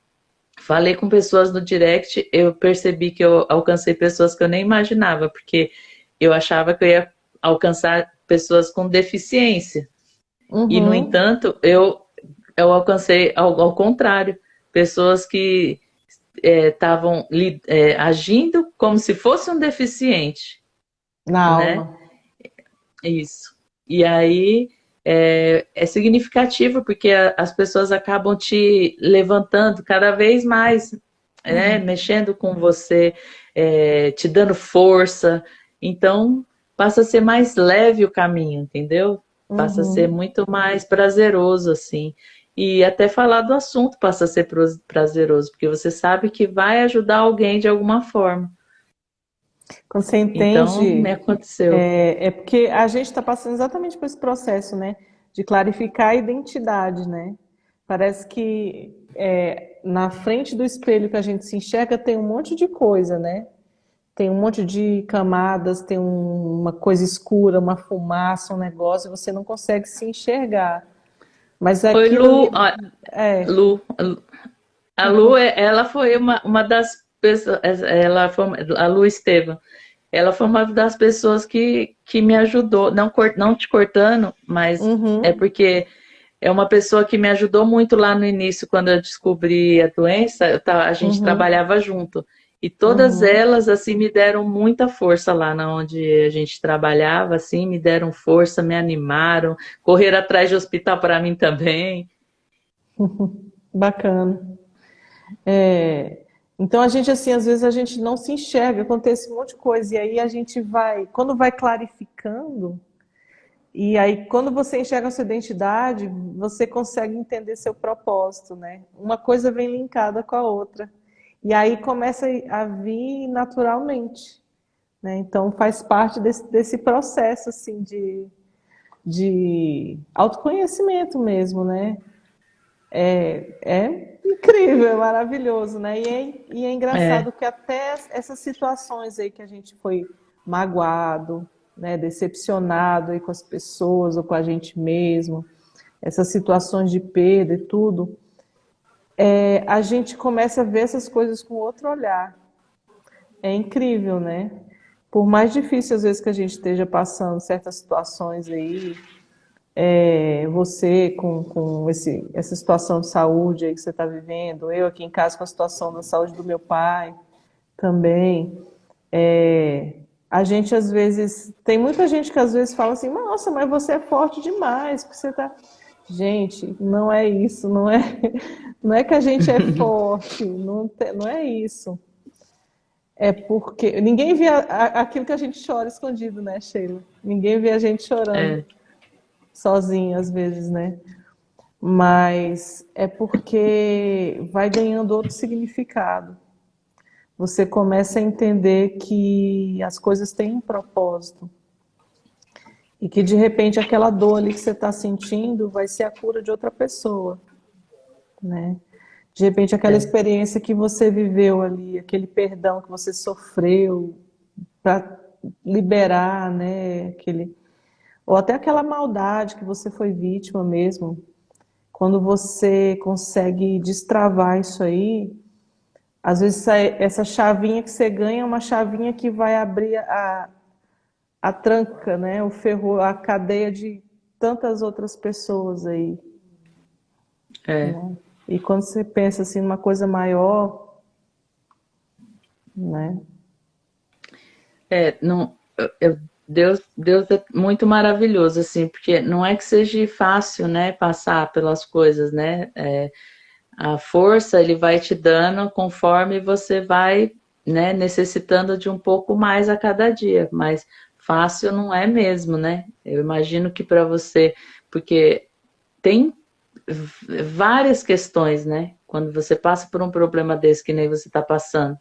falei com pessoas no direct, eu percebi que eu alcancei pessoas que eu nem imaginava, porque eu achava que eu ia alcançar pessoas com deficiência. E, no Uhum. entanto, eu alcancei ao contrário, pessoas que estavam agindo como se fosse um deficiente, Na né? alma. Isso. E aí é significativo porque as pessoas acabam te levantando cada vez mais, né? Mexendo com você, te dando força. Então passa a ser mais leve o caminho, entendeu? Passa a ser Uhum. muito mais prazeroso, assim. E até falar do assunto passa a ser prazeroso, porque você sabe que vai ajudar alguém de alguma forma. Quando você Então, me entende, aconteceu. é porque a gente está passando exatamente por esse processo, né? De clarificar a identidade, né? Parece que na frente do espelho que a gente se enxerga tem um monte de coisa, né? tem um monte de camadas, tem uma coisa escura, uma fumaça, um negócio, e você não consegue se enxergar. Mas Oi, aquilo Lu. ali é. Lu, a Lu, ela foi uma das pessoas, a Lu Estevam, ela foi uma das pessoas que me ajudou, não te cortando, mas é Uhum, porque é uma pessoa que me ajudou muito lá no início, quando eu descobri a doença, a gente uhum, trabalhava junto. E todas uhum. elas, assim, me deram muita força lá na onde a gente trabalhava, assim, me deram força, me animaram, correram atrás de hospital para mim também. Bacana. É, então a gente assim, às vezes a gente não se enxerga, acontece um monte de coisa e aí a gente vai, quando vai clarificando, e aí quando você enxerga a sua identidade, você consegue entender seu propósito, né? Uma coisa vem linkada com a outra. E aí começa a vir naturalmente, né? Então faz parte desse processo assim de autoconhecimento mesmo, né? É incrível, é maravilhoso, né? E é É, engraçado que até essas situações aí que a gente foi magoado, né, decepcionado aí com as pessoas ou com a gente mesmo, essas situações de perda e tudo, a gente começa a ver essas coisas com outro olhar. É incrível, né? Por mais difícil às vezes que a gente esteja passando certas situações aí, você com essa situação de saúde aí que você está vivendo, eu aqui em casa com a situação da saúde do meu pai também. A gente às vezes, tem muita gente que às vezes fala assim, nossa, mas você é forte demais, porque você tá. Gente, não é isso, não é que a gente é forte, não é isso. É porque ninguém vê aquilo que a gente chora escondido, né, Sheila? Ninguém vê a gente chorando é, sozinho às vezes, né? Mas é porque vai ganhando outro significado. Você começa a entender que as coisas têm um propósito e que de repente aquela dor ali que você está sentindo vai ser a cura de outra pessoa, né? De repente aquela é. experiência que você viveu ali, aquele perdão que você sofreu para liberar, né? Ou até aquela maldade que você foi vítima mesmo. Quando você consegue destravar isso aí, às vezes essa chavinha que você ganha é uma chavinha que vai abrir a tranca, né? O ferro, a cadeia de tantas outras pessoas aí, É. né? E quando você pensa assim numa coisa maior, né? Não, Deus é muito maravilhoso, assim, porque não é que seja fácil, né, passar pelas coisas, né? A força ele vai te dando conforme você vai, né, necessitando de um pouco mais a cada dia, mas fácil não é mesmo, né? Eu imagino que para você, porque tem várias questões, né? Quando você passa por um problema desse que nem você está passando,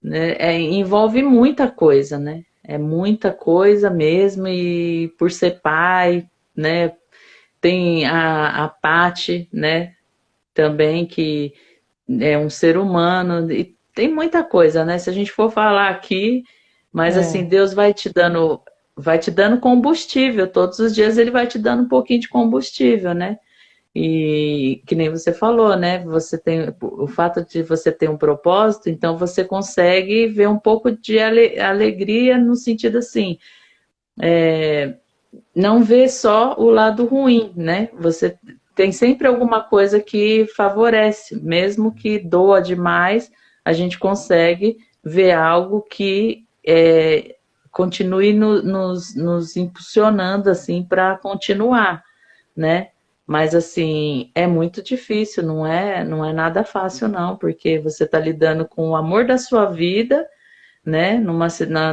né? Envolve muita coisa, né? É muita coisa mesmo, e por ser pai, né? Tem a Paty, né? Também que é um ser humano, e tem muita coisa, né? Se a gente for falar aqui, mas assim, É, Deus vai te dando combustível, todos os dias ele vai te dando um pouquinho de combustível, né? E que nem você falou, né? Você tem o fato de você ter um propósito, então você consegue ver um pouco de alegria no sentido assim, não ver só o lado ruim, né? Você tem sempre alguma coisa que favorece, mesmo que doa demais, a gente consegue ver algo que continue nos impulsionando assim para continuar, né? Mas assim, é muito difícil, não é nada fácil não, porque você está lidando com o amor da sua vida, né?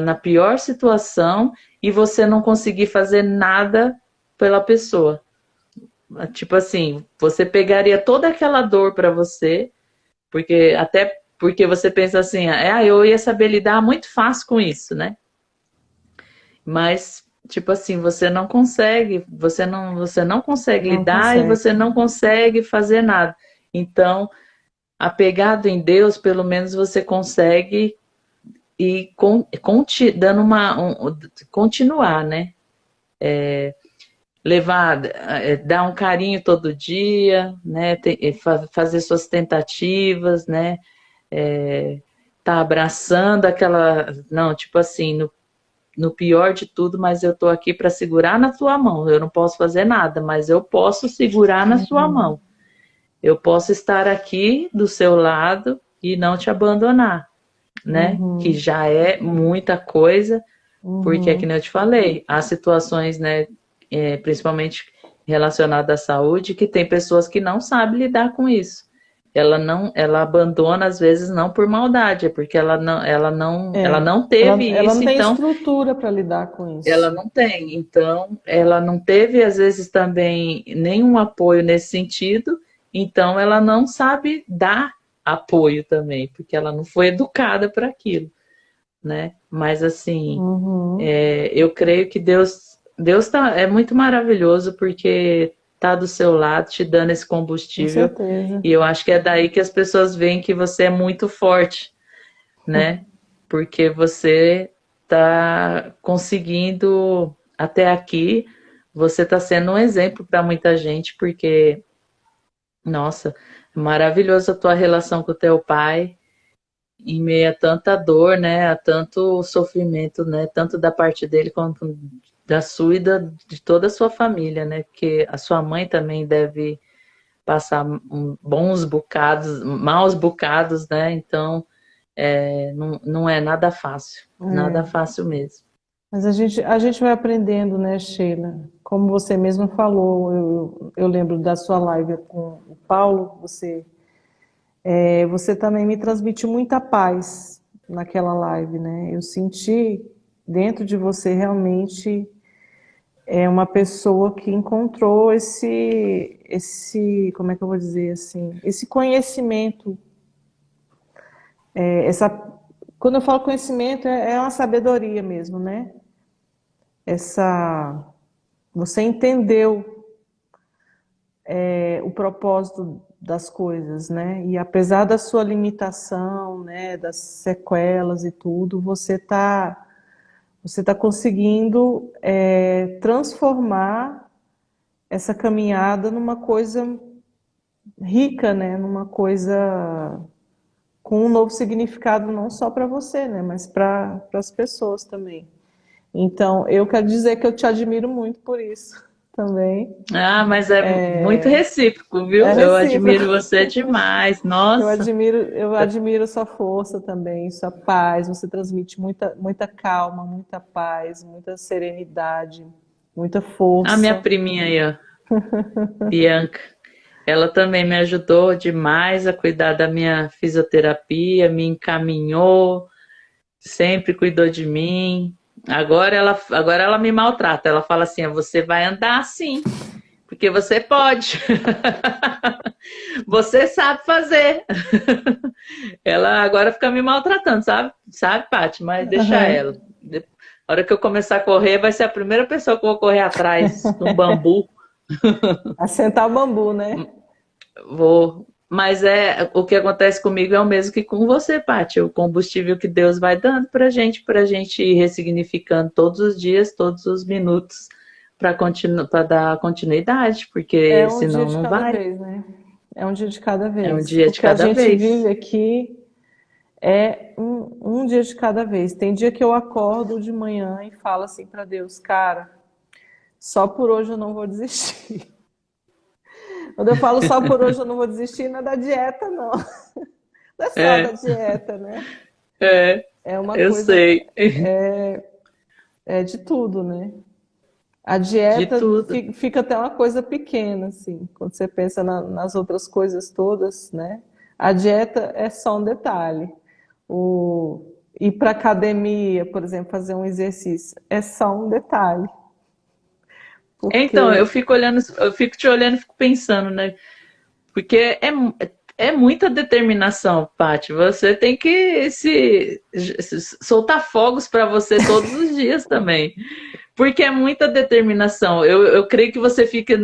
Na pior situação, e você não conseguir fazer nada pela pessoa. Tipo assim, você pegaria toda aquela dor para você, porque até porque você pensa assim, eu ia saber lidar muito fácil com isso, né? Mas tipo assim, você não consegue não lidar e consegue. você não consegue fazer nada. Então, apegado em Deus, pelo menos você consegue dando continuar, né? Levar, dar um carinho todo dia, né? Fazer suas tentativas, né? Tá abraçando aquela, não, tipo assim, no pior de tudo, mas eu tô aqui para segurar na tua mão. Eu não posso fazer nada, mas eu posso segurar na sua mão. Eu posso estar aqui do seu lado e não te abandonar, né? Que já é muita coisa, porque é que nem eu te falei, há situações, né, principalmente relacionadas à saúde, que tem pessoas que não sabem lidar com isso. Ela abandona às vezes não por maldade, é porque ela não teve Ela isso, não tem então estrutura para lidar com ela isso. não tem. Então, ela não teve, às vezes, também nenhum apoio nesse sentido, então ela não sabe dar apoio também, porque ela não foi educada para aquilo, né? Mas, assim, eu creio que Deus é muito maravilhoso, porque tá do seu lado, te dando esse Com combustível, certeza. e eu acho que é daí que as pessoas veem que você é muito forte, né? Porque você está conseguindo até aqui, você está sendo um exemplo para muita gente, porque, nossa, maravilhosa a tua relação com o teu pai, em meio a tanta dor, né? A tanto sofrimento, né? Tanto da parte dele quanto da sua e de toda a sua família, né? Porque a sua mãe também deve passar bons bocados, maus bocados, né? Então, não é nada É. fácil mesmo. Mas a gente vai aprendendo, né, Sheila? Como você mesma falou, eu lembro da sua live com o Paulo, você também me transmitiu muita paz naquela live, né? Eu senti dentro de você realmente uma pessoa que encontrou como é que eu vou dizer assim, esse conhecimento, essa, quando eu falo conhecimento é uma sabedoria mesmo, né? Essa, você entendeu o propósito das coisas, né? E apesar da sua limitação, né, das sequelas e tudo, você tá conseguindo transformar essa caminhada numa coisa rica, né? Numa coisa com um novo significado não só para você, né? Mas para as pessoas também. Então, eu quero dizer que eu te admiro muito por isso também. Ah, mas é muito recíproco, É viu? Eu admiro recíproco. você demais. Nossa, Eu admiro sua força também, sua paz. Você transmite muita calma, muita paz, muita serenidade, muita a minha força. priminha aí, ó, Bianca. Ela também me ajudou demais a cuidar da minha fisioterapia, me encaminhou, sempre cuidou de mim. Agora ela me maltrata. Ela fala assim: você vai andar assim, porque você pode. Você sabe fazer. Ela agora fica me maltratando, sabe? Sabe, Paty? Mas deixa ela. Aham. A hora que eu começar a correr, vai ser a primeira pessoa que eu vou correr atrás de um bambu. Assentar o bambu, né? Vou. Mas o que acontece comigo é o mesmo que com você, Paty. O combustível que Deus vai dando pra gente ir ressignificando todos os dias, todos os minutos, para dar continuidade, É porque um dia senão de não cada vai. vez, né? É um dia de cada É um vez. dia O de que a cada gente vive vez. aqui é um dia de cada vez. Tem dia que eu acordo de manhã e falo assim para Deus, cara, só por hoje eu não vou desistir. Quando eu falo só por hoje eu não vou desistir, não é da dieta, não. Não é só da É, dieta, né? é, É uma eu coisa, sei. é de tudo, né? A De dieta tudo. fica até uma coisa pequena, assim, quando você pensa nas outras coisas todas, né? A dieta é só um detalhe. Ir para academia, por exemplo, fazer um exercício, é só um detalhe. Então, Porque eu fico te olhando e fico pensando, né? Porque é muita determinação, Paty. Você tem que se soltar fogos para você todos os dias também. Porque é muita determinação. Eu creio que você fica,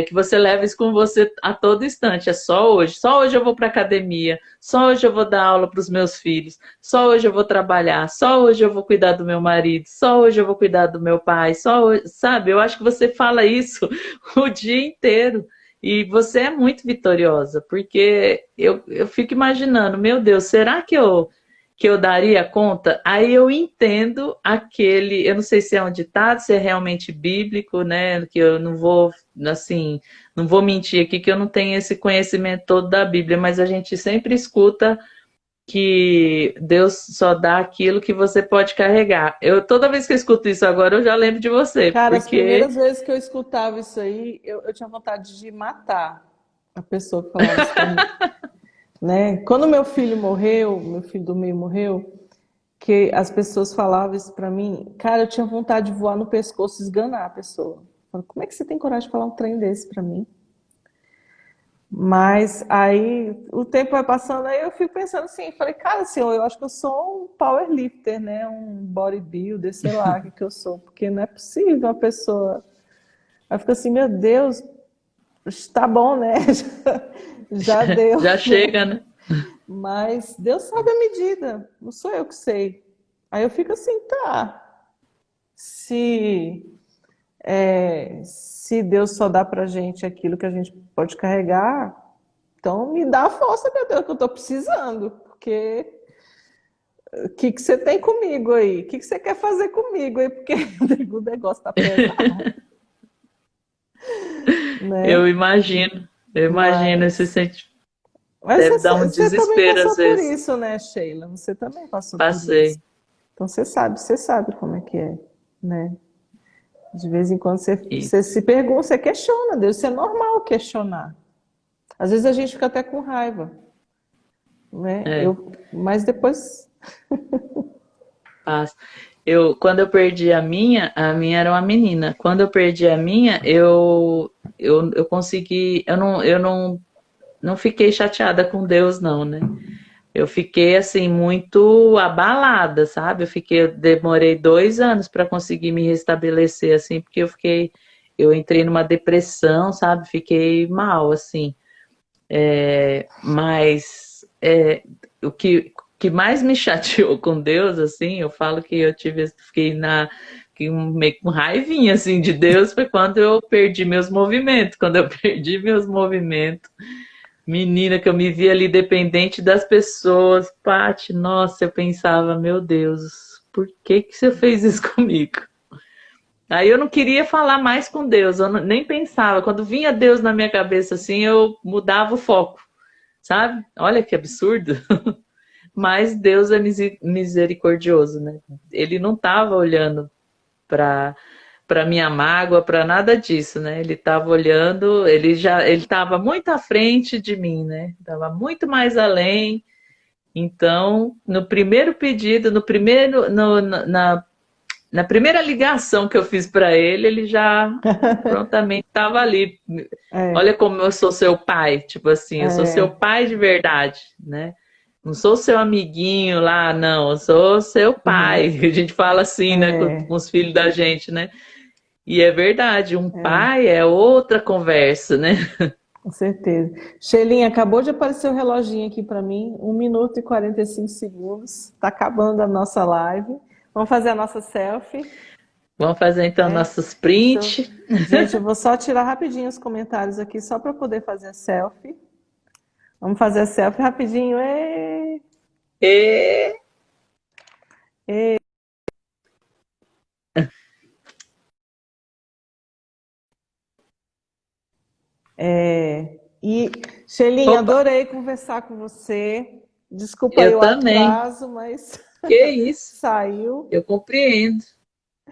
que você leva isso com você a todo instante. É só hoje. Só hoje eu vou para academia. Só hoje eu vou dar aula para os meus filhos. Só hoje eu vou trabalhar. Só hoje eu vou cuidar do meu marido. Só hoje eu vou cuidar do meu pai. Só hoje, sabe? Eu acho que você fala isso o dia inteiro. E você é muito vitoriosa, porque eu fico imaginando, meu Deus, será que eu daria conta? Aí eu entendo aquele, eu não sei se é um ditado, se é realmente bíblico, né? Que eu não vou, assim, não vou mentir aqui que eu não tenho esse conhecimento todo da Bíblia, mas a gente sempre escuta que Deus só dá aquilo que você pode carregar. Toda vez que eu escuto isso agora, eu já lembro de você, Cara, as porque primeiras vezes que eu escutava isso aí, eu tinha vontade de matar a pessoa que falava isso pra mim, né? Quando meu filho morreu, meu filho do meio morreu, que as pessoas falavam isso pra mim, cara, eu tinha vontade de voar no pescoço e esganar a pessoa. Eu falava, como é que você tem coragem de falar um trem desse pra mim? Mas aí o tempo vai passando, aí eu fico pensando assim, falei, cara, assim, eu acho que eu sou um powerlifter, né? Um bodybuilder, sei lá o que que eu sou, porque não é possível uma pessoa. Aí fica assim, meu Deus, está bom, né? Já deu, já né? chega, né? Mas Deus sabe a medida, não sou eu que sei. Aí eu fico assim, tá. Se, se Deus só dá pra gente aquilo que a gente pode carregar, então me dá a força, meu Deus, que eu tô precisando. Porque o que que você tem comigo aí? O que que você quer fazer comigo aí? Porque o negócio tá pesado, Eu né? imagino, eu imagino esse Mas, sentimento. mas Deve dar um você também desespero passou às por vezes. isso, né, Sheila? Você também passou por isso. Passei. Então você sabe como é que é, né? De vez em quando E, você se pergunta, você questiona Deus, isso é normal questionar. Às vezes a gente fica até com raiva, né? é, Mas depois, passa. Quando eu perdi a minha era uma menina. Quando eu perdi a minha, eu consegui, não fiquei chateada com Deus, não, né? Eu fiquei assim muito abalada, sabe? Eu demorei 2 anos para conseguir me restabelecer, assim, porque eu entrei numa depressão, sabe? Fiquei mal, assim. Mas o que mais me chateou com Deus, assim, eu falo que fiquei meio com raivinha, assim, de Deus, foi quando eu perdi meus movimentos. Quando eu perdi meus movimentos, menina, que eu me via ali dependente das pessoas, Paty, nossa, eu pensava, meu Deus, por que que você fez isso comigo? Aí eu não queria falar mais com Deus, nem pensava. Quando vinha Deus na minha cabeça assim, eu mudava o foco, sabe? Olha que absurdo. Mas Deus é misericordioso, né? Ele não estava olhando para minha mágoa, para nada disso, né? Ele estava olhando, ele estava muito à frente de mim, né? Estava muito mais além. Então, no primeiro pedido, no primeiro, no, na primeira ligação que eu fiz para ele, ele já prontamente estava ali. Olha é, como eu sou seu pai, tipo assim, eu sou seu é, pai de verdade, né? Não sou seu amiguinho lá, não, eu sou seu pai. A gente fala assim, né, com é, os filhos da gente, né? E é verdade, um é, pai é outra conversa, né? com certeza. Sheilinha, acabou de aparecer o reloginho aqui para mim, 1 minuto e 45 segundos. Está acabando a nossa live. Vamos fazer a nossa selfie, Vamos fazer então né? nossos Deixa eu- print. Gente, eu vou só tirar rapidinho os comentários aqui, só para poder fazer a selfie. Vamos fazer a selfie rapidinho. Ê, E ê. E, Sheilinha, opa, adorei conversar com você. Desculpa aí eu o também. atraso, mas Que isso? saiu. Eu compreendo.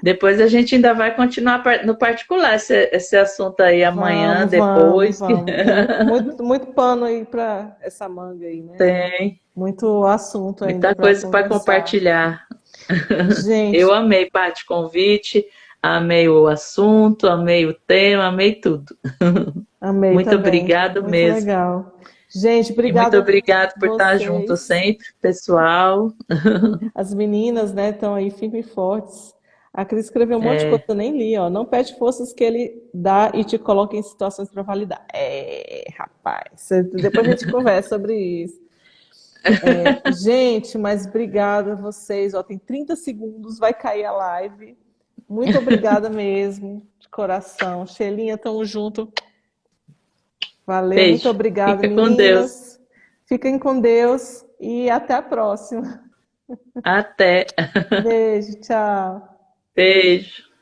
Depois a gente ainda vai continuar no particular esse assunto aí amanhã, Vamos, vamos, depois. vamos. Tem muito pano aí para essa manga aí, né? Tem Muito assunto ainda muita para coisa para conversar. compartilhar. Eu Gente, amei, Paty, o convite, amei o assunto, amei o tema, amei tudo. amei Muito também. obrigado Muito mesmo. legal. Gente, E muito obrigada obrigado a por estar junto vocês. sempre, pessoal. As meninas, né, estão aí firmes e fortes. A Cris escreveu um monte de coisa É, que eu nem li, ó. Não pede forças que ele dá e te coloca em situações para validar. É, rapaz. Depois a gente conversa sobre isso. Gente, mas obrigada a vocês. Ó, tem 30 segundos, vai cair a live. Muito obrigada mesmo, de coração. Sheilinha, tamo junto. Valeu, muito beijo. obrigada, Fica com Deus. meninas. Fiquem com Deus e até a próxima. Até. Beijo, tchau. Beijo.